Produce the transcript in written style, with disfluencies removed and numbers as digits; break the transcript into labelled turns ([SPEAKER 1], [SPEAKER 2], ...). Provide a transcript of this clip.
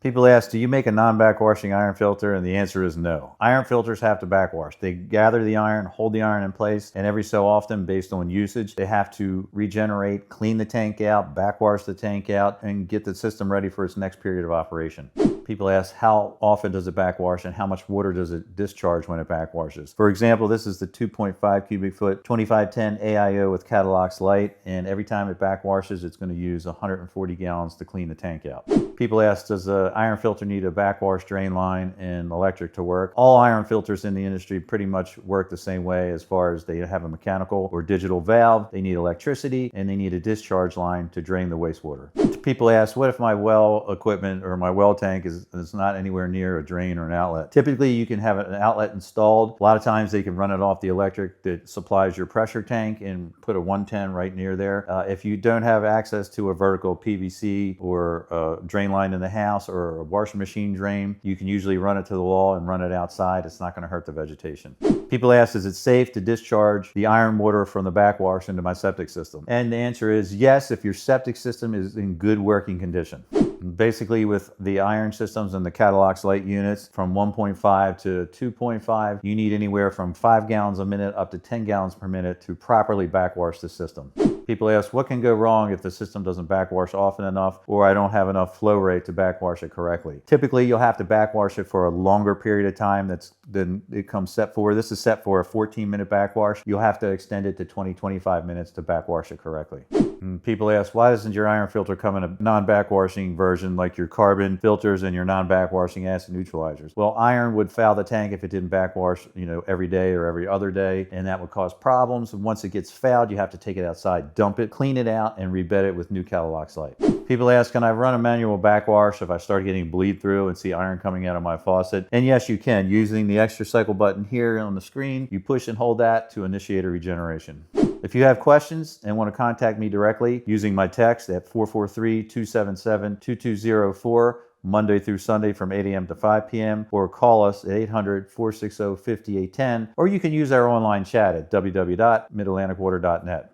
[SPEAKER 1] People ask, do you make a non-backwashing iron filter? And the answer is no. Iron filters have to backwash. They gather the iron, hold the iron in place, and every so often, based on usage, they have to regenerate, clean the tank out, backwash the tank out, and get the system ready for its next period of operation. People ask, how often does it backwash and how much water does it discharge when it backwashes? For example, this is the 2.5 cubic foot 2510 AIO with Catalox light, and every time it backwashes, it's going to use 140 gallons to clean the tank out. People ask, does an iron filter need a backwash drain line and electric to work? All iron filters in the industry pretty much work the same way as far as they have a mechanical or digital valve, they need electricity, and they need a discharge line to drain the wastewater. People ask, what if my well equipment or my well tank is not anywhere near a drain or an outlet? Typically, you can have an outlet installed. A lot of times they can run it off the electric that supplies your pressure tank and put a 110 right near there. If you don't have access to a vertical PVC or a drain line in the house or a washing machine drain, you can usually run it to the wall and run it outside. It's not going to hurt the vegetation. People ask, is it safe to discharge the iron water from the backwash into my septic system? And the answer is yes, if your septic system is in good working condition. Basically, with the iron systems and the Catalox light units from 1.5 to 2.5, you need anywhere from 5 gallons a minute up to 10 gallons per minute to properly backwash the system. People ask, what can go wrong if the system doesn't backwash often enough or I don't have enough flow rate to backwash it correctly? Typically, you'll have to backwash it for a longer period of time than it comes set for. This is set for a 14-minute backwash. You'll have to extend it to 20-25 minutes to backwash it correctly. And people ask, why doesn't your iron filter come in a non-backwashing version like your carbon filters and your non-backwashing acid neutralizers? Well, iron would foul the tank if it didn't backwash, every day or every other day, and that would cause problems. And once it gets fouled, you have to take it outside, dump it, clean it out, and rebed it with new Catalox light. People ask, can I run a manual backwash if I start getting bleed through and see iron coming out of my faucet? And yes, you can. Using the extra cycle button here on the screen, you push and hold that to initiate a regeneration. If you have questions and want to contact me directly using my text at 443-277-2204, Monday through Sunday from 8 a.m. to 5 p.m. or call us at 800-460-5810, or you can use our online chat at www.midatlanticwater.net.